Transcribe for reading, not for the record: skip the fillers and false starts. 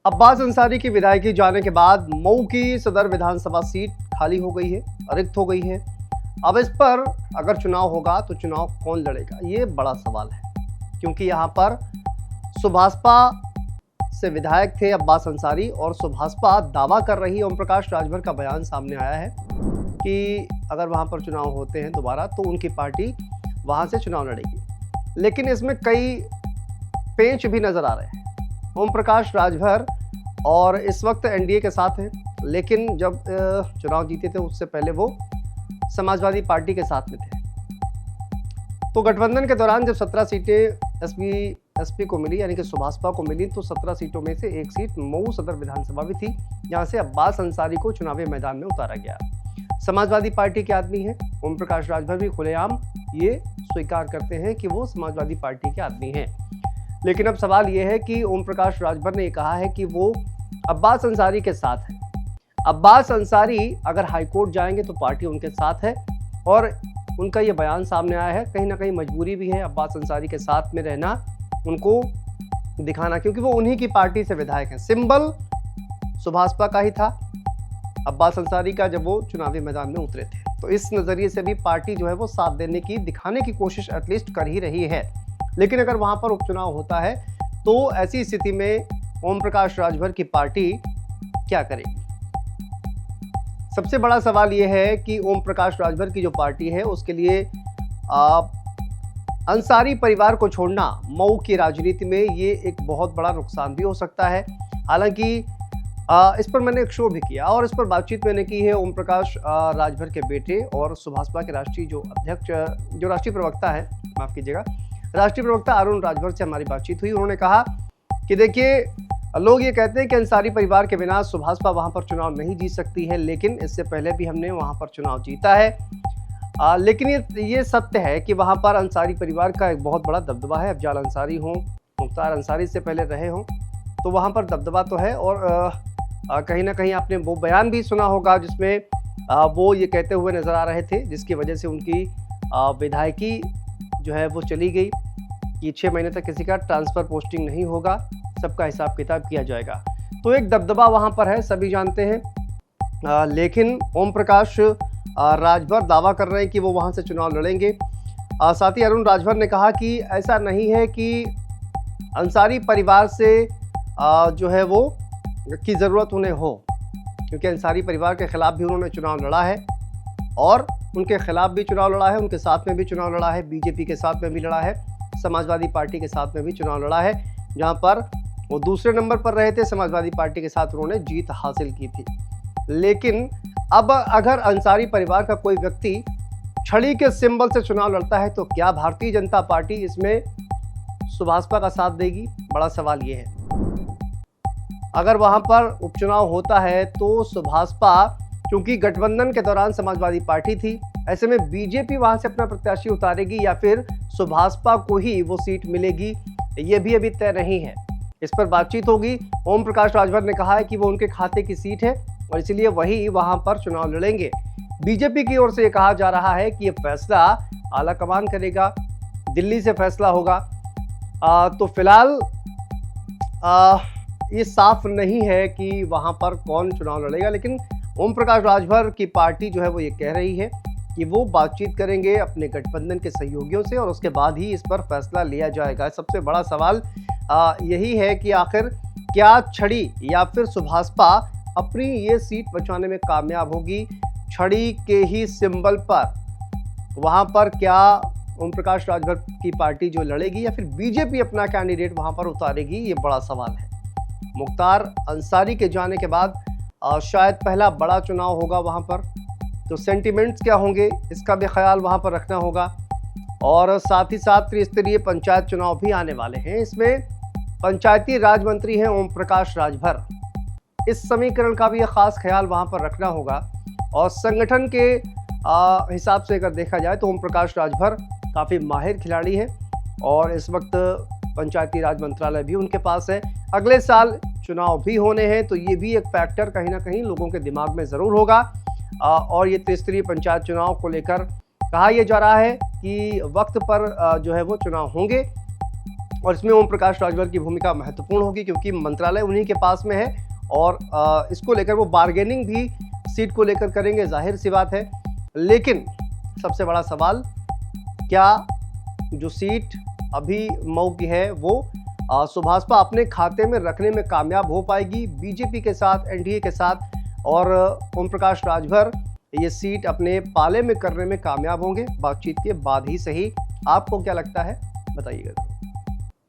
अब्बास अंसारी की विधायकी जाने के बाद मऊ की सदर विधानसभा सीट खाली हो गई है, रिक्त हो गई है। अब इस पर अगर चुनाव होगा तो चुनाव कौन लड़ेगा, ये बड़ा सवाल है। क्योंकि यहाँ पर सुभाषपा से विधायक थे अब्बास अंसारी और सुभाषपा दावा कर रही है। ओम प्रकाश राजभर का बयान सामने आया है कि अगर वहाँ पर चुनाव होते हैं दोबारा तो उनकी पार्टी वहाँ से चुनाव लड़ेगी। लेकिन इसमें कई पेंच भी नजर आ रहे हैं। ओम प्रकाश राजभर और इस वक्त एनडीए के साथ हैं, लेकिन जब चुनाव जीते थे उससे पहले वो समाजवादी पार्टी के साथ में थे। तो गठबंधन के दौरान जब 17 सीटें एसपी को मिली, यानी कि सुभाषपा को मिली, तो 17 सीटों में से एक सीट मऊ सदर विधानसभा भी थी, जहां से अब्बास अंसारी को चुनावी मैदान में उतारा गया। समाजवादी पार्टी के आदमी हैं। ओम प्रकाश राजभर भी खुलेआम ये स्वीकार करते हैं कि वो समाजवादी पार्टी के आदमी हैं। लेकिन अब सवाल ये है कि ओम प्रकाश राजभर ने कहा है कि वो अब्बास अंसारी के साथ है। अब्बास अंसारी अगर हाईकोर्ट जाएंगे तो पार्टी उनके साथ है, और उनका ये बयान सामने आया है। कहीं ना कहीं मजबूरी भी है अब्बास अंसारी के साथ में रहना, उनको दिखाना, क्योंकि वो उन्हीं की पार्टी से विधायक हैं। सिंबल सुभाषपा का ही था अब्बास अंसारी का जब वो चुनावी मैदान में उतरे थे। तो इस नजरिए से भी पार्टी जो है वो साथ देने की, दिखाने की कोशिश एटलीस्ट कर ही रही है। लेकिन अगर वहां पर उपचुनाव होता है तो ऐसी स्थिति में ओम प्रकाश राजभर की पार्टी क्या करेगी? सबसे बड़ा सवाल यह है कि ओम प्रकाश राजभर की जो पार्टी है उसके लिए अंसारी परिवार को छोड़ना मऊ की राजनीति में ये एक बहुत बड़ा नुकसान भी हो सकता है। हालांकि इस पर मैंने एक शो भी किया और इस पर बातचीत मैंने की है ओम प्रकाश राजभर के बेटे और सुभाषपा के राष्ट्रीय जो अध्यक्ष, जो राष्ट्रीय प्रवक्ता है, माफ कीजिएगा, राष्ट्रीय प्रवक्ता अरुण राजभर से हमारी बातचीत हुई। उन्होंने कहा कि देखिए, लोग ये कहते हैं कि अंसारी परिवार के बिना सुभाषपा वहां पर चुनाव नहीं जीत सकती है, लेकिन इससे पहले भी हमने वहां पर चुनाव जीता है। लेकिन ये सत्य है कि वहां पर अंसारी परिवार का एक बहुत बड़ा दबदबा है। अफजाल अंसारी हों, मुख्तार अंसारी से पहले रहे हों, तो वहां पर दबदबा तो है। और कहीं ना कहीं आपने वो बयान भी सुना होगा जिसमें वो ये कहते हुए नजर आ रहे थे, जिसकी वजह से उनकी विधायकी जो है वो चली गई कि 6 महीने तक किसी का ट्रांसफर पोस्टिंग नहीं होगा, सबका हिसाब किताब किया जाएगा। तो एक दबदबा वहां पर है, सभी जानते हैं। लेकिन ओम प्रकाश राजभर दावा कर रहे हैं कि वो वहां से चुनाव लड़ेंगे। साथ ही अरुण राजभर ने कहा कि ऐसा नहीं है कि अंसारी परिवार से जो है वो की ज़रूरत उन्हें हो, क्योंकि अंसारी परिवार के खिलाफ भी उन्होंने चुनाव लड़ा है और उनके खिलाफ भी चुनाव लड़ा है, उनके साथ में भी चुनाव लड़ा है, बीजेपी के साथ में भी लड़ा है, समाजवादी पार्टी के साथ में भी चुनाव लड़ा है, जहां पर वो दूसरे नंबर पर रहे थे। समाजवादी पार्टी के साथ उन्होंने जीत हासिल की थी। लेकिन अब अगर अंसारी परिवार का कोई व्यक्ति छड़ी के सिंबल से चुनाव लड़ता है तो क्या भारतीय जनता पार्टी इसमें सुभाषपा का साथ देगी? बड़ा सवाल ये है। अगर वहां पर उपचुनाव होता है तो सुभाषपा, क्योंकि गठबंधन के दौरान समाजवादी पार्टी थी, ऐसे में बीजेपी वहां से अपना प्रत्याशी उतारेगी या फिर सुभाषपा को ही वो सीट मिलेगी, ये भी अभी तय नहीं है। इस पर बातचीत होगी। ओम प्रकाश राजभर ने कहा है कि वो उनके खाते की सीट है और इसलिए वही वहां पर चुनाव लड़ेंगे। बीजेपी की ओर से ये कहा जा रहा है कि ये फैसला आला कमान करेगा, दिल्ली से फैसला होगा। तो फिलहाल ये साफ नहीं है कि वहां पर कौन चुनाव लड़ेगा, लेकिन ओम प्रकाश राजभर की पार्टी जो है वो ये कह रही है कि वो बातचीत करेंगे अपने गठबंधन के सहयोगियों से और उसके बाद ही इस पर फैसला लिया जाएगा। सबसे बड़ा सवाल यही है कि आखिर क्या छड़ी या फिर सुभाषपा अपनी ये सीट बचाने में कामयाब होगी? छड़ी के ही सिंबल पर वहां पर क्या ओम प्रकाश राजभर की पार्टी जो लड़ेगी या फिर बीजेपी अपना कैंडिडेट वहां पर उतारेगी? ये बड़ा सवाल है। मुख्तार अंसारी के जाने के बाद शायद पहला बड़ा चुनाव होगा वहां पर, तो सेंटिमेंट्स क्या होंगे इसका भी ख्याल वहां पर रखना होगा। और साथ ही साथ त्रिस्तरीय पंचायत चुनाव भी आने वाले हैं। इसमें पंचायती राज मंत्री हैं ओम प्रकाश राजभर। इस समीकरण का भी खास ख्याल वहां पर रखना होगा। और संगठन के हिसाब से अगर देखा जाए तो ओम प्रकाश राजभर काफ़ी माहिर खिलाड़ी हैं और इस वक्त पंचायती राज मंत्रालय भी उनके पास है। अगले साल चुनाव भी होने हैं, तो ये भी एक फैक्टर कहीं ना कहीं लोगों के दिमाग में ज़रूर होगा। और ये त्रिस्तरीय पंचायत चुनाव को लेकर कहा यह जा रहा है कि वक्त पर जो है वो चुनाव होंगे। और इसमें ओम प्रकाश राजभर की भूमिका महत्वपूर्ण होगी क्योंकि मंत्रालय उन्हीं के पास में है और इसको लेकर वो बार्गेनिंग भी सीट को लेकर करेंगे, जाहिर सी बात है। लेकिन सबसे बड़ा सवाल, क्या जो सीट अभी मऊ की है वो सुभाषपा अपने खाते में रखने में कामयाब हो पाएगी बीजेपी के साथ, एनडीए के साथ, और ओम प्रकाश राजभर ये सीट अपने पाले में करने में कामयाब होंगे? बातचीत के बाद ही सही। आपको क्या लगता है, बताइएगा।